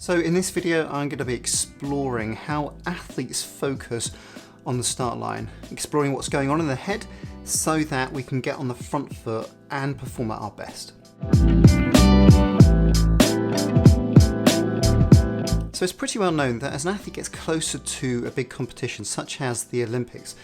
So in this video, I'm going to be exploring how athletes focus on the start line, exploring what's going on in their head so that we can get on the front foot and perform at our best. So it's pretty well known that as an athlete gets closer to a big competition, such as the Olympics,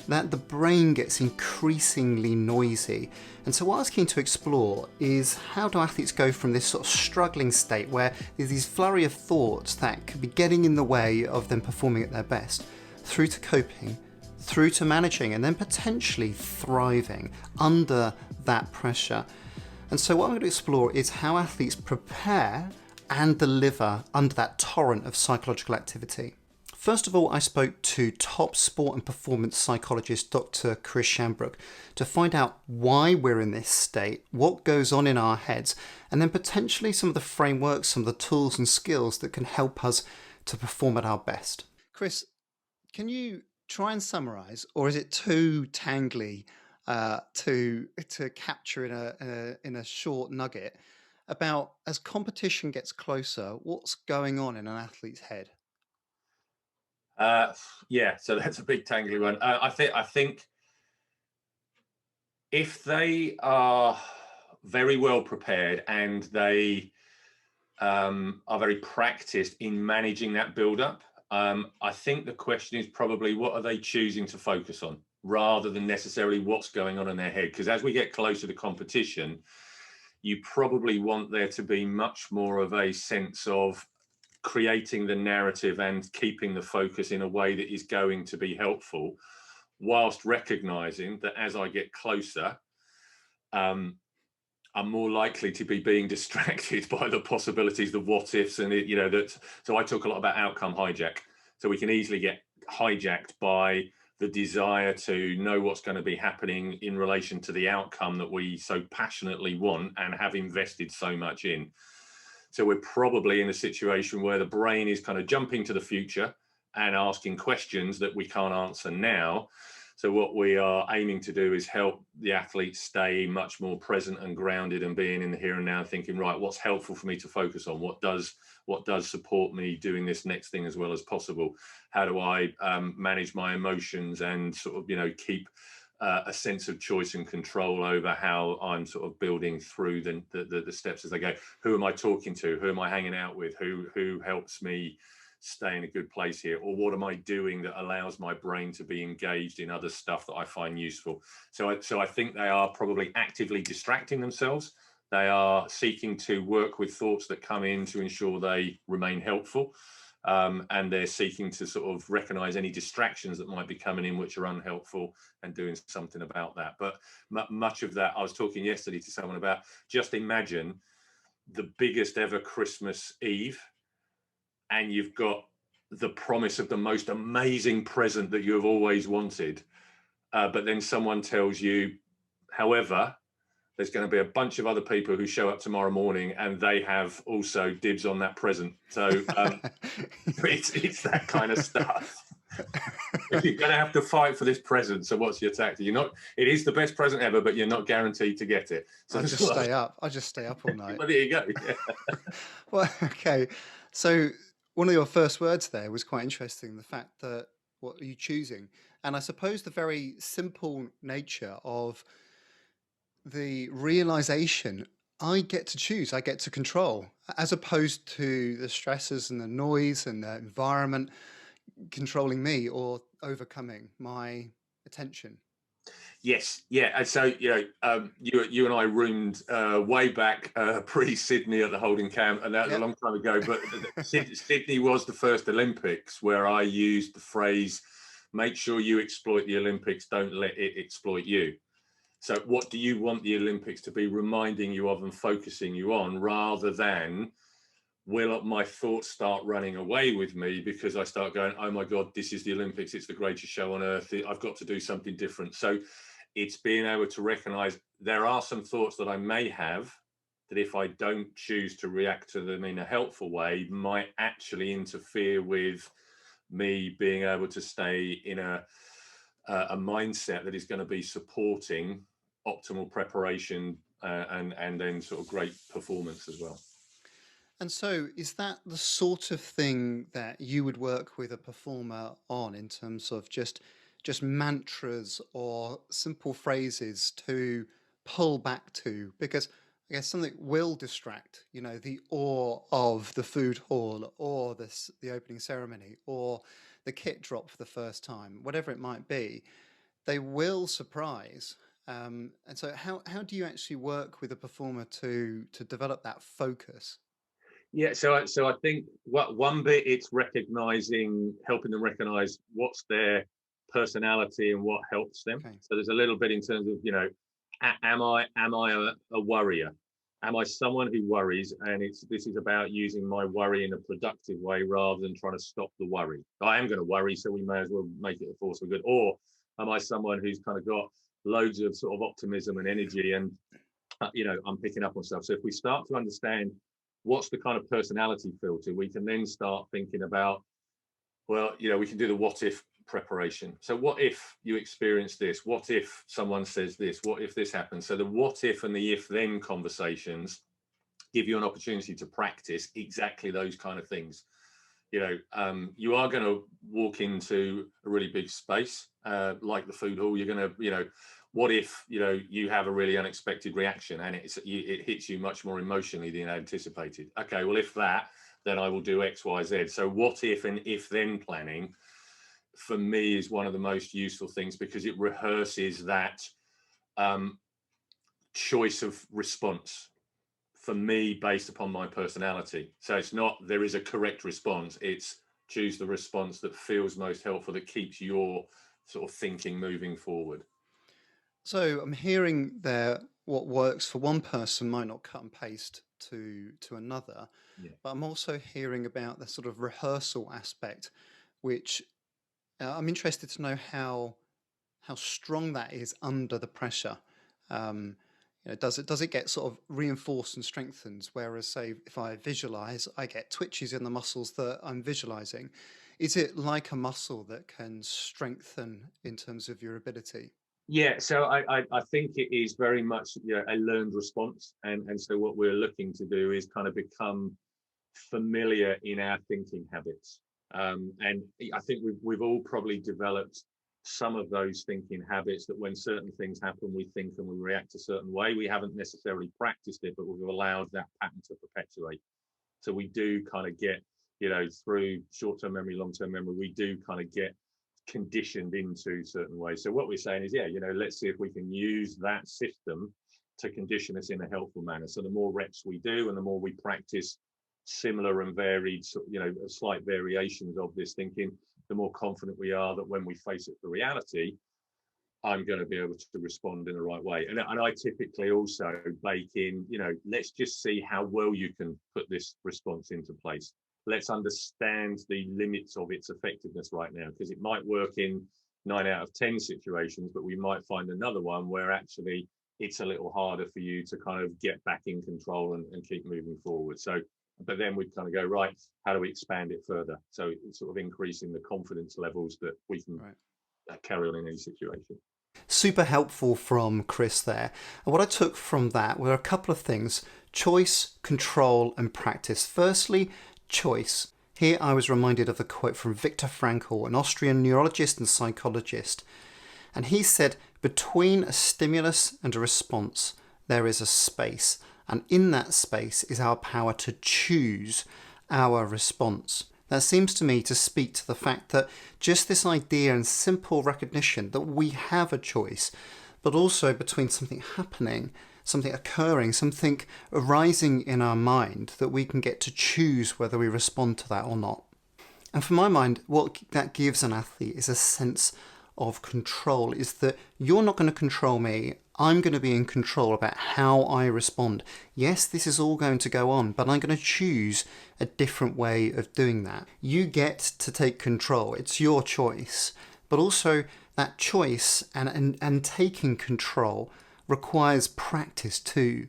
that the brain gets increasingly noisy. And so what I was keen to explore is how do athletes go from this sort of struggling state where there's these flurry of thoughts that could be getting in the way of them performing at their best, through to coping, through to managing, and then potentially thriving under that pressure. And so what I'm going to explore is how athletes prepare and deliver under that torrent of psychological activity. First of all, I spoke to top sport and performance psychologist Dr Chris Shambrook to find out why we're in this state, what goes on in our heads, and then potentially some of the frameworks, some of the tools and skills that can help us to perform at our best. Chris, can you try and summarize, or is it too tangly to capture in a short nugget about, as competition gets closer, what's going on in an athlete's head? Yeah, so that's a big tangly one. I think if they are very well prepared and they are very practiced in managing that build-up, I think the question is probably what are they choosing to focus on rather than necessarily what's going on in their head. Because as we get closer to competition, you probably want there to be much more of a sense of creating the narrative and keeping the focus in a way that is going to be helpful, whilst recognizing that as I get closer, I'm more likely to be being distracted by the possibilities, the what ifs, and so I talk a lot about outcome hijack. So we can easily get hijacked by the desire to know what's going to be happening in relation to the outcome that we so passionately want and have invested so much in. So we're probably in a situation where the brain is kind of jumping to the future and asking questions that we can't answer now. So what we are aiming to do is help the athletes stay much more present and grounded and being in the here and now, thinking, right, what's helpful for me to focus on? What does support me doing this next thing as well as possible? How do I manage my emotions and sort of, keep a sense of choice and control over how I'm sort of building through the steps as they go. Who am I talking to? Who am I hanging out with? Who helps me stay in a good place here? Or what am I doing that allows my brain to be engaged in other stuff that I find useful? So I think they are probably actively distracting themselves. They are seeking to work with thoughts that come in to ensure they remain helpful. And they're seeking to sort of recognize any distractions that might be coming in which are unhelpful and doing something about that. But much of that, I was talking yesterday to someone about, just imagine the biggest ever Christmas Eve and you've got the promise of the most amazing present that you have always wanted. But then someone tells you, however, there's going to be a bunch of other people who show up tomorrow morning and they have also dibs on that present. So it's that kind of stuff. If you're going to have to fight for this present, so what's your tactic? It is the best present ever, but you're not guaranteed to get it. So I just stay up all night. Well, there you go. Yeah. Well, okay. So one of your first words there was quite interesting, the fact that what are you choosing? And I suppose the very simple nature of the realization I get to choose, I get to control, as opposed to the stresses and the noise and the environment controlling me or overcoming my attention. Yes, yeah. And so you and I roomed way back pre-Sydney at the holding camp, and that was a long time ago. But Sydney was the first Olympics where I used the phrase, "Make sure you exploit the Olympics. Don't let it exploit you." So what do you want the Olympics to be reminding you of and focusing you on, rather than will my thoughts start running away with me because I start going, oh my God, this is the Olympics. It's the greatest show on earth. I've got to do something different. So it's being able to recognize there are some thoughts that I may have that if I don't choose to react to them in a helpful way, might actually interfere with me being able to stay in a mindset that is going to be supporting optimal preparation and then sort of great performance as well. And so, is that the sort of thing that you would work with a performer on in terms of just mantras or simple phrases to pull back to? Because I guess something will distract, the awe of the food hall or the opening ceremony or the kit drop for the first time, whatever it might be. They will surprise. And so, how do you actually work with a performer to develop that focus? Yeah, so I think one bit it's recognizing, helping them recognize what's their personality and what helps them. Okay. So there's a little bit in terms of, am I a worrier? Am I someone who worries? And this is about using my worry in a productive way rather than trying to stop the worry. I am going to worry, so we may as well make it a force for good. Or am I someone who's kind of got loads of sort of optimism and energy and I'm picking up on stuff. So if we start to understand what's the kind of personality filter, we can then start thinking about, well, we can do the what if preparation. So what if you experience this? What if someone says this? What if this happens? So the what if and the if then conversations give you an opportunity to practice exactly those kind of things. You are going to walk into a really big space like the food hall. You're going to, what if you have a really unexpected reaction and it hits you much more emotionally than anticipated? Okay, well, if that, then I will do X, Y, Z. So what if and if then planning for me is one of the most useful things because it rehearses that choice of response for me based upon my personality. So it's not there is a correct response, it's choose the response that feels most helpful, that keeps your sort of thinking moving forward. So I'm hearing there what works for one person might not cut and paste to another, Yeah. but I'm also hearing about the sort of rehearsal aspect, which I'm interested to know how strong that is under the pressure. Um, does it get sort of reinforced and strengthened? Whereas, say, if I visualize, I get twitches in the muscles that I'm visualizing. Is it like a muscle that can strengthen in terms of your ability? Yeah, so I think it is very much a learned response, and so what we're looking to do is kind of become familiar in our thinking habits, and I think we've all probably developed some of those thinking habits that when certain things happen, we think and we react a certain way. We haven't necessarily practiced it, but we've allowed that pattern to perpetuate. So we do kind of get, through short-term memory, long-term memory, we do kind of get conditioned into certain ways. So what we're saying is, let's see if we can use that system to condition us in a helpful manner. So the more reps we do and the more we practice similar and varied, slight variations of this thinking, the more confident we are that when we face it for reality, I'm going to be able to respond in the right way. And I typically also bake in, let's just see how well you can put this response into place. Let's understand the limits of its effectiveness right now, because it might work in 9 out of 10 situations, but we might find another one where actually it's a little harder for you to kind of get back in control and keep moving forward. So, but then we kind of go, right, how do we expand it further? So it's sort of increasing the confidence levels that we can carry on in any situation. Super helpful from Chris there. And what I took from that were a couple of things: choice, control, and practice. Firstly, choice. Here I was reminded of the quote from Viktor Frankl, an Austrian neurologist and psychologist. And he said, between a stimulus and a response, there is a space. And in that space is our power to choose our response. That seems to me to speak to the fact that just this idea and simple recognition that we have a choice, but also between something happening, something occurring, something arising in our mind, that we can get to choose whether we respond to that or not. And for my mind, what that gives an athlete is a sense of control, is that you're not going to control me. I'm going to be in control about how I respond. Yes, this is all going to go on, but I'm going to choose a different way of doing that. You get to take control. It's your choice. But also that choice and taking control requires practice too.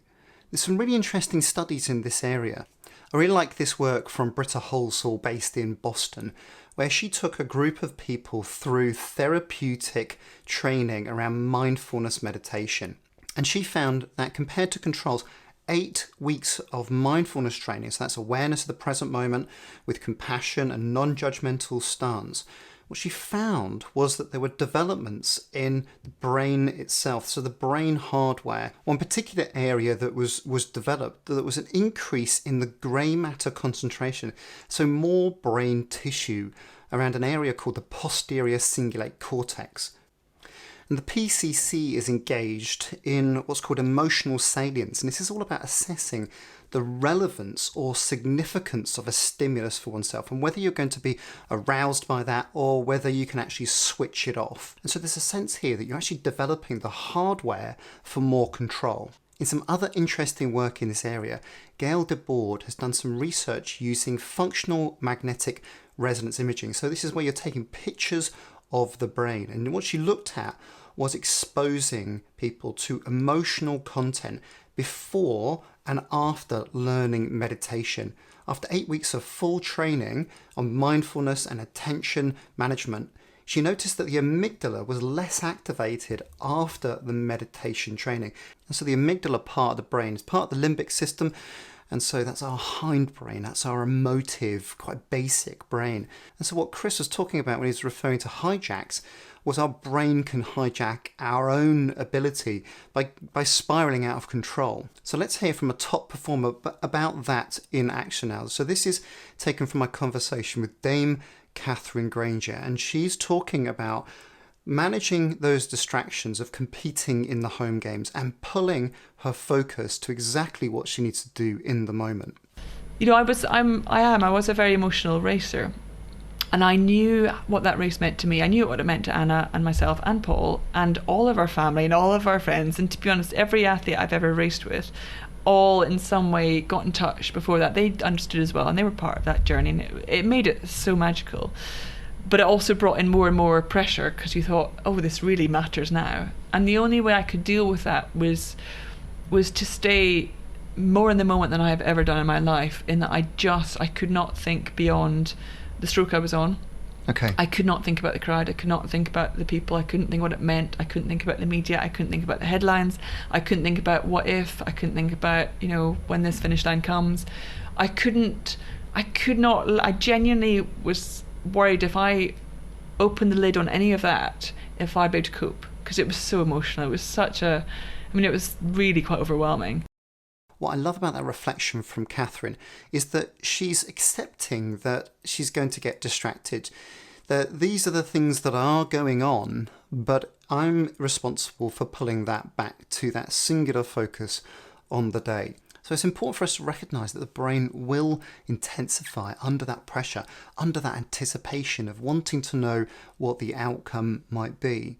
There's some really interesting studies in this area. I really like this work from Britta Holsall, based in Boston, where she took a group of people through therapeutic training around mindfulness meditation. And she found that compared to controls, 8 weeks of mindfulness training, so that's awareness of the present moment with compassion and non-judgmental stance, what she found was that there were developments in the brain itself, so the brain hardware. One particular area that was developed, there was an increase in the grey matter concentration, so more brain tissue around an area called the posterior cingulate cortex. And the PCC is engaged in what's called emotional salience, and this is all about assessing the relevance or significance of a stimulus for oneself and whether you're going to be aroused by that or whether you can actually switch it off. And so there's a sense here that you're actually developing the hardware for more control. In some other interesting work in this area, Gail DeBoard has done some research using functional magnetic resonance imaging. So this is where you're taking pictures of the brain, and what she looked at was exposing people to emotional content before and after learning meditation. After 8 weeks of full training on mindfulness and attention management, she noticed that the amygdala was less activated after the meditation training. And so the amygdala part of the brain is part of the limbic system, and so that's our hindbrain, that's our emotive, quite basic brain. And so what Chris was talking about when he was referring to hijacks was our brain can hijack our own ability by spiraling out of control. So let's hear from a top performer about that in action now. So this is taken from my conversation with Dame Katherine Grainger, and she's talking about managing those distractions of competing in the home games and pulling her focus to exactly what she needs to do in the moment. You know, I was a very emotional racer, and I knew what that race meant to me. I knew what it meant to Anna and myself and Paul and all of our family and all of our friends. And to be honest, every athlete I've ever raced with, all in some way got in touch before that. They understood as well, and they were part of that journey, and it made it so magical. But it also brought in more and more pressure because you thought, oh, this really matters now. And the only way I could deal with that was to stay more in the moment than I have ever done in my life, in that I could not think beyond the stroke I was on. Okay. I could not think about the crowd. I could not think about the people. I couldn't think what it meant. I couldn't think about the media. I couldn't think about the headlines. I couldn't think about what if. I couldn't think about, when this finish line comes. I genuinely was worried if I opened the lid on any of that, if I'd be able to cope, because it was so emotional. It was it was really quite overwhelming. What I love about that reflection from Katherine is that she's accepting that she's going to get distracted, that these are the things that are going on, but I'm responsible for pulling that back to that singular focus on the day. So it's important for us to recognise that the brain will intensify under that pressure, under that anticipation of wanting to know what the outcome might be.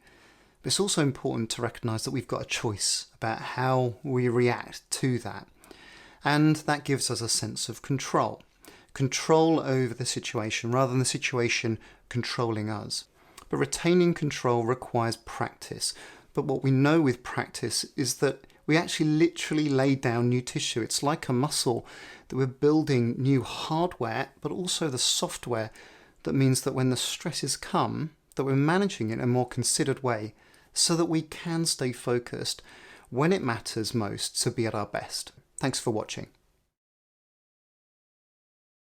But it's also important to recognise that we've got a choice about how we react to that. And that gives us a sense of control. Control over the situation rather than the situation controlling us. But retaining control requires practice. But what we know with practice is that we actually literally lay down new tissue. It's like a muscle that we're building new hardware, but also the software that means that when the stresses come, that we're managing it in a more considered way so that we can stay focused when it matters most to be at our best. Thanks for watching.